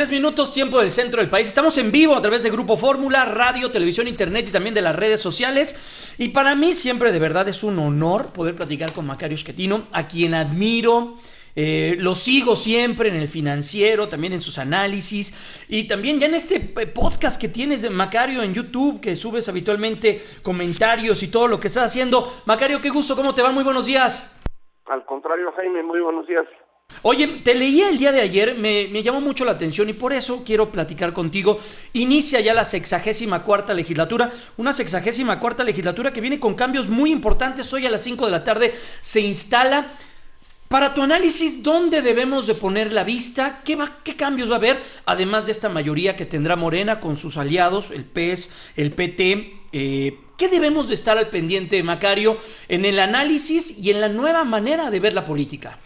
10 minutos, tiempo del centro del país. Estamos en vivo a través de Grupo Fórmula, radio, televisión, internet y también de las redes sociales. Y para mí siempre de verdad es un honor poder platicar con Macario Schettino, a quien admiro. Lo sigo siempre en el Financiero, también en sus análisis y también ya en este podcast que tienes de Macario en YouTube, que subes habitualmente comentarios y todo lo que estás haciendo. Macario, qué gusto, ¿cómo te va? Muy buenos días. Al contrario, Jaime, muy buenos días. Oye, te leía el día de ayer, me llamó mucho la atención y por eso quiero platicar contigo. Inicia ya la 64ª legislatura, una 64ª legislatura que viene con cambios muy importantes. Hoy a las 5 de la tarde se instala. Para tu análisis, ¿dónde debemos de poner la vista? ¿Qué cambios va a haber? Además de esta mayoría que tendrá Morena con sus aliados, el PES, el PT. ¿Qué debemos de estar al pendiente, Macario, en el análisis y en la nueva manera de ver la política?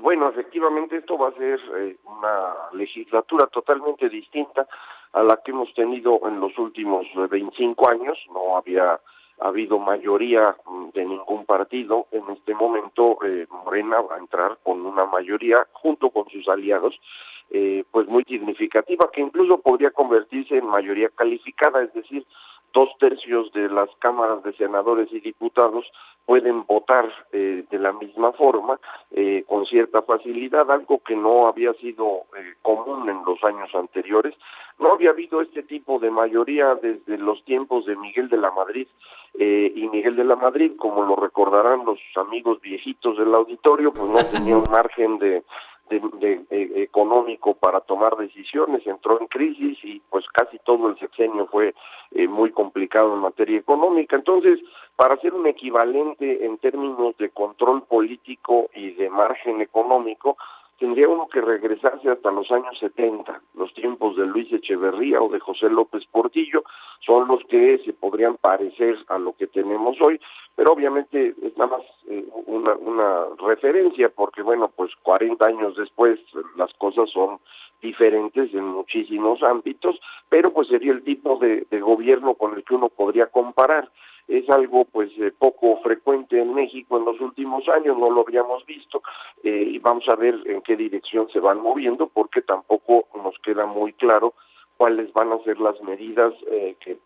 Bueno, efectivamente esto va a ser una legislatura totalmente distinta a la que hemos tenido en los últimos 25 años. No había habido mayoría de ningún partido. En este momento Morena va a entrar con una mayoría junto con sus aliados, pues muy significativa, que incluso podría convertirse en mayoría calificada, es decir, 2/3 de las cámaras de senadores y diputados pueden votar de la misma forma, con cierta facilidad, algo que no había sido común en los años anteriores. No había habido este tipo de mayoría desde los tiempos de Miguel de la Madrid, y Miguel de la Madrid, como lo recordarán los amigos viejitos del auditorio, pues no tenía un margen de económico para tomar decisiones, entró en crisis y pues casi todo el sexenio fue muy complicado en materia económica. Entonces, para hacer un equivalente en términos de control político y de margen económico, tendría uno que regresarse hasta los años 70, los tiempos de Luis Echeverría o de José López Portillo, son los que se podrían parecer a lo que tenemos hoy, pero obviamente es nada más una referencia, porque bueno, pues 40 años después las cosas son diferentes en muchísimos ámbitos, pero pues sería el tipo de gobierno con el que uno podría comparar. Es algo pues poco frecuente en México en los últimos años, no lo habíamos visto, y vamos a ver en qué dirección se van moviendo, porque tampoco nos queda muy claro cuáles van a ser las medidas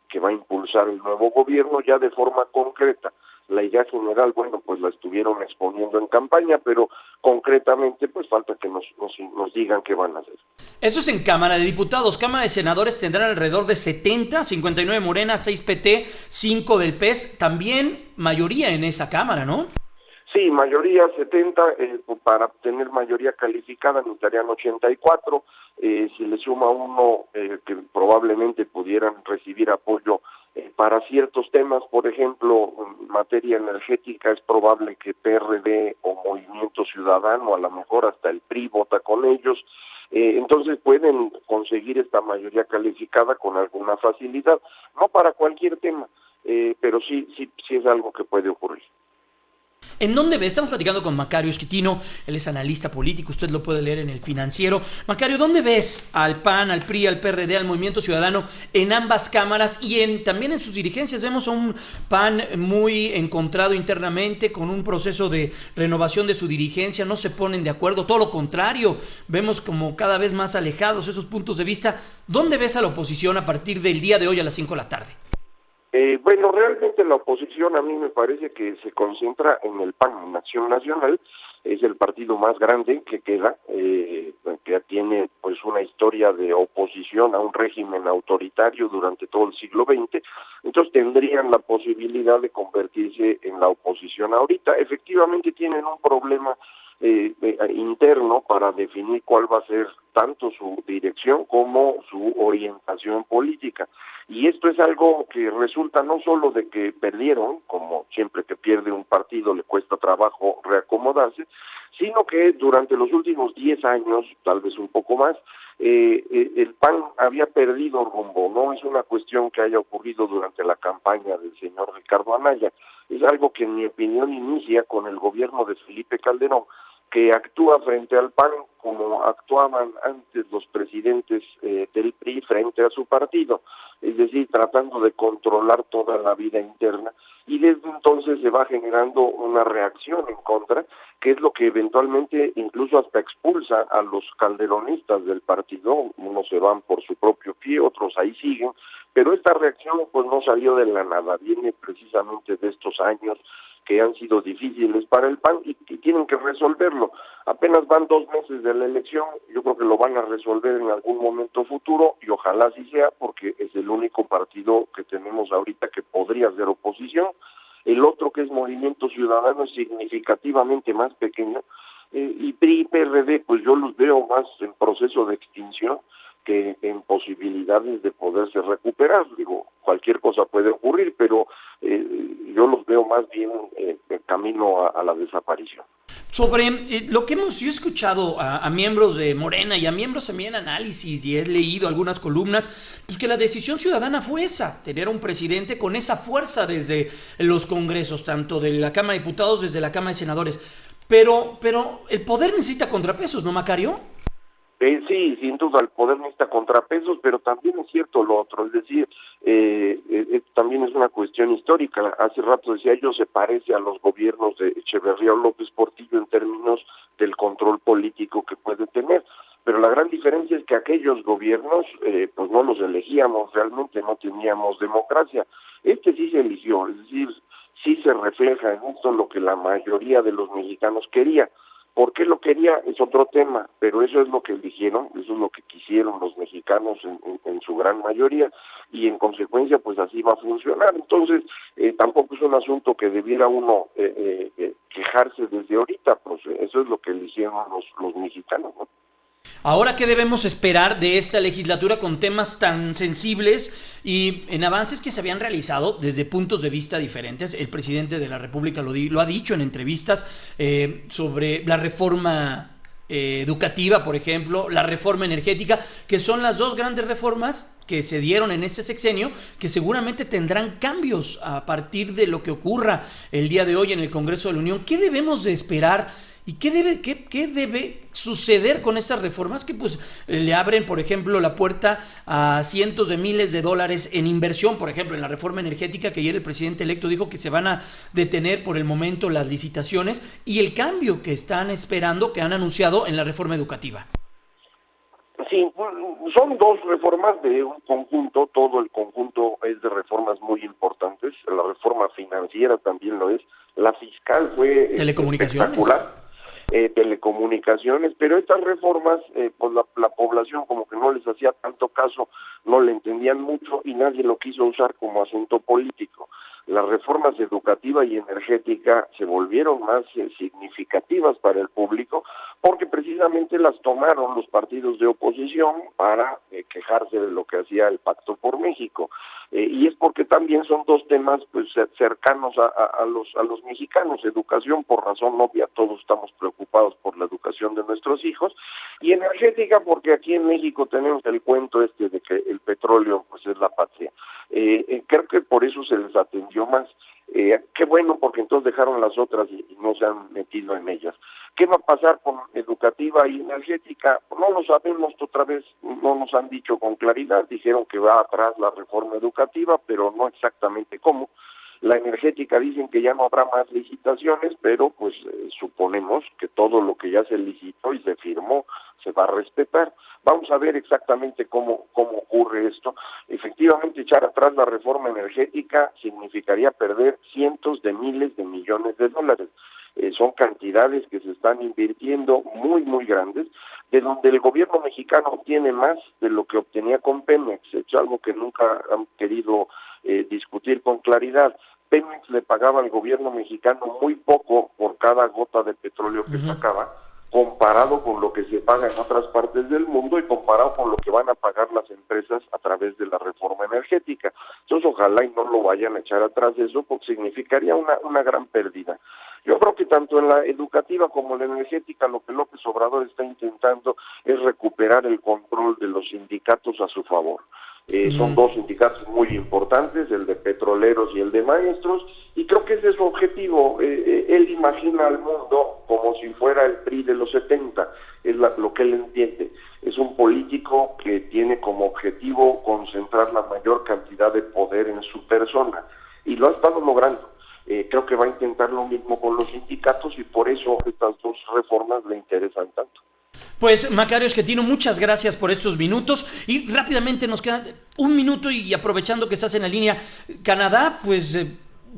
que va a impulsar el nuevo gobierno ya de forma concreta. La idea general, bueno, pues la estuvieron exponiendo en campaña, pero concretamente pues falta que nos digan qué van a hacer. Eso es en Cámara de Diputados. Cámara de Senadores tendrán alrededor de 70, 59 Morena, 6 PT, 5 del PES. También mayoría en esa Cámara, ¿no? Sí, mayoría 70, para tener mayoría calificada necesitarían 84, si le suma uno que probablemente pudieran recibir apoyo para ciertos temas, por ejemplo, en materia energética es probable que PRD o Movimiento Ciudadano, a lo mejor hasta el PRI vota con ellos, entonces pueden conseguir esta mayoría calificada con alguna facilidad, no para cualquier tema, pero sí es algo que puede ocurrir. ¿En dónde ves? Estamos platicando con Macario Schettino, él es analista político, usted lo puede leer en el Financiero. Macario, ¿dónde ves al PAN, al PRI, al PRD, al Movimiento Ciudadano en ambas cámaras y también en sus dirigencias? Vemos a un PAN muy encontrado internamente, con un proceso de renovación de su dirigencia, no se ponen de acuerdo, todo lo contrario, vemos como cada vez más alejados esos puntos de vista. ¿Dónde ves a la oposición a partir del día de hoy a las 5 de la tarde? Bueno, realmente la oposición a mí me parece que se concentra en el PAN, Acción Nacional, es el partido más grande que queda, que tiene pues una historia de oposición a un régimen autoritario durante todo el siglo XX, entonces tendrían la posibilidad de convertirse en la oposición ahorita. Efectivamente tienen un problema interno para definir cuál va a ser tanto su dirección como su orientación política. Y esto es algo que resulta no solo de que perdieron, como siempre que pierde un partido le cuesta trabajo reacomodarse, sino que durante los últimos 10 años, tal vez un poco más, el PAN había perdido rumbo. No es una cuestión que haya ocurrido durante la campaña del señor Ricardo Anaya, es algo que en mi opinión inicia con el gobierno de Felipe Calderón, que actúa frente al PAN como actuaban antes los presidentes del PRI frente a su partido, es decir, tratando de controlar toda la vida interna, y desde entonces se va generando una reacción en contra, que es lo que eventualmente incluso hasta expulsa a los calderonistas del partido. Unos se van por su propio pie, otros ahí siguen, pero esta reacción pues no salió de la nada, viene precisamente de estos años que han sido difíciles para el PAN y tienen que resolverlo. Apenas van 2 meses de la elección, yo creo que lo van a resolver en algún momento futuro y ojalá así sea, porque es el único partido que tenemos ahorita que podría ser oposición. El otro, que es Movimiento Ciudadano, es significativamente más pequeño, y PRI y PRD pues yo los veo más en proceso de extinción que en posibilidades de poderse recuperar. Digo, cualquier cosa puede ocurrir, pero yo los veo más bien en camino a la desaparición. Sobre lo que yo he escuchado a miembros de Morena y a miembros también análisis, y he leído algunas columnas, pues que la decisión ciudadana fue esa, tener un presidente con esa fuerza desde los congresos, tanto de la Cámara de Diputados, desde la Cámara de Senadores. Pero el poder necesita contrapesos, ¿no, Macario? Sí, sin duda, el poder necesita contrapesos, pero también es cierto lo otro, es decir, también es una cuestión histórica. Hace rato decía yo, se parece a los gobiernos de Echeverría o López Portillo en términos del control político que puede tener, pero la gran diferencia es que aquellos gobiernos pues no los elegíamos, realmente no teníamos democracia. Este sí se eligió, es decir, sí se refleja en esto lo que la mayoría de los mexicanos quería. ¿Por qué lo quería? Es otro tema, pero eso es lo que eligieron, eso es lo que quisieron los mexicanos en su gran mayoría, y en consecuencia pues así va a funcionar. Entonces tampoco es un asunto que debiera uno quejarse desde ahorita, pues eso es lo que eligieron los mexicanos, ¿no? Ahora, ¿qué debemos esperar de esta legislatura con temas tan sensibles y en avances que se habían realizado desde puntos de vista diferentes? El presidente de la República lo ha dicho en entrevistas sobre la reforma educativa, por ejemplo, la reforma energética, que son las dos grandes reformas que se dieron en ese sexenio, que seguramente tendrán cambios a partir de lo que ocurra el día de hoy en el Congreso de la Unión. ¿Qué debemos de esperar? ¿Y qué debe suceder con estas reformas que pues le abren, por ejemplo, la puerta a cientos de miles de dólares en inversión? Por ejemplo, en la reforma energética, que ayer el presidente electo dijo que se van a detener por el momento las licitaciones, y el cambio que están esperando, que han anunciado en la reforma educativa. Sí, son dos reformas de un conjunto, todo el conjunto es de reformas muy importantes, la reforma financiera también lo es, la fiscal fue espectacular. Telecomunicaciones, pero estas reformas, pues la población como que no les hacía tanto caso, no le entendían mucho y nadie lo quiso usar como asunto político. Las reformas educativa y energética se volvieron más significativas para el público porque precisamente las tomaron los partidos de oposición para quejarse de lo que hacía el Pacto por México. Y es porque también son dos temas pues cercanos a los mexicanos. Educación, por razón obvia, todos estamos preocupados por la educación de nuestros hijos, y energética porque aquí en México tenemos el cuento de que el petróleo pues es la patria. Creo que por eso se les atendió más. Qué bueno, porque entonces dejaron las otras y no se han metido en ellas. ¿Qué va a pasar con educativa y energética? No lo sabemos, otra vez no nos han dicho con claridad. Dijeron que va atrás la reforma educativa, pero no exactamente cómo. La energética dicen que ya no habrá más licitaciones, pero pues suponemos que todo lo que ya se licitó y se firmó se va a respetar. Vamos a ver exactamente cómo ocurre esto. Efectivamente, echar atrás la reforma energética significaría perder cientos de miles de millones de dólares. Son cantidades que se están invirtiendo muy, muy grandes, de donde el gobierno mexicano obtiene más de lo que obtenía con Pemex, hecho algo que nunca han querido discutir con claridad. Pemex le pagaba al gobierno mexicano muy poco por cada gota de petróleo que sacaba, comparado con lo que se paga en otras partes del mundo y comparado con lo que van a pagar las empresas a través de la reforma energética. Entonces, ojalá y no lo vayan a echar atrás eso, porque significaría una gran pérdida. Yo creo que tanto en la educativa como en la energética lo que López Obrador está intentando es recuperar el control de los sindicatos a su favor. Son dos sindicatos muy importantes, el de petroleros y el de maestros, y creo que ese es su objetivo. Él imagina al mundo como si fuera el PRI de los 70, es lo que él entiende. Es un político que tiene como objetivo concentrar la mayor cantidad de poder en su persona, y lo ha estado logrando. Creo que va a intentar lo mismo con los sindicatos, y por eso estas dos reformas le interesan tanto. Pues Macario Schettino, muchas gracias por estos minutos, y rápidamente nos queda un minuto, y aprovechando que estás en la línea, Canadá pues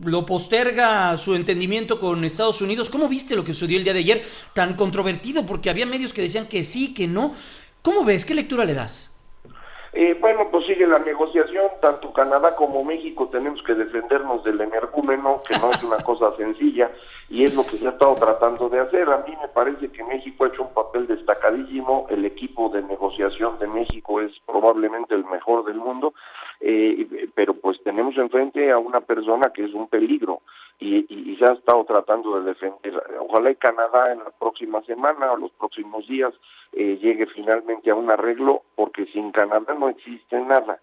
lo posterga su entendimiento con Estados Unidos. ¿Cómo viste lo que sucedió el día de ayer, tan controvertido? Porque había medios que decían que sí, que no. ¿Cómo ves? ¿Qué lectura le das? Bueno, pues sigue la negociación. Tanto Canadá como México tenemos que defendernos del energúmeno, que no es una cosa sencilla, y es lo que se ha estado tratando de hacer. A mí me parece que México ha hecho un papel destacadísimo. El equipo de negociación de México es probablemente el mejor del mundo, pero pues tenemos enfrente a una persona que es un peligro, y se ha estado tratando de defender. Ojalá y Canadá en la próxima semana o los próximos días llegue finalmente a un arreglo, porque sin Canadá no existe nada,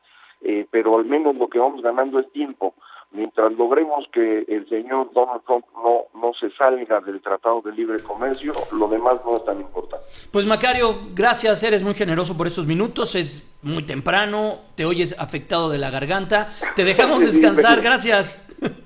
pero al menos lo que vamos ganando es tiempo. Mientras logremos que el señor Donald Trump no se salga del Tratado de Libre Comercio, lo demás no es tan importante. Pues Macario, gracias, eres muy generoso por estos minutos, es muy temprano, te oyes afectado de la garganta, te dejamos descansar, gracias.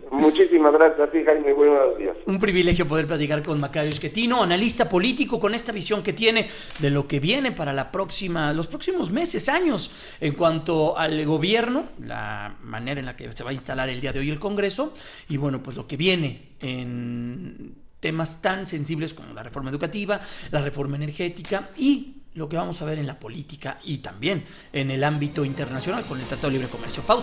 Muchísimas gracias a ti, Jaime, buenos días. Un privilegio poder platicar con Macario Schettino, analista político, con esta visión que tiene de lo que viene para los próximos meses, años, en cuanto al gobierno, la manera en la que se va a instalar el día de hoy el Congreso, y bueno, pues lo que viene en temas tan sensibles como la reforma educativa, la reforma energética y lo que vamos a ver en la política y también en el ámbito internacional con el Tratado de Libre Comercio. Pausa.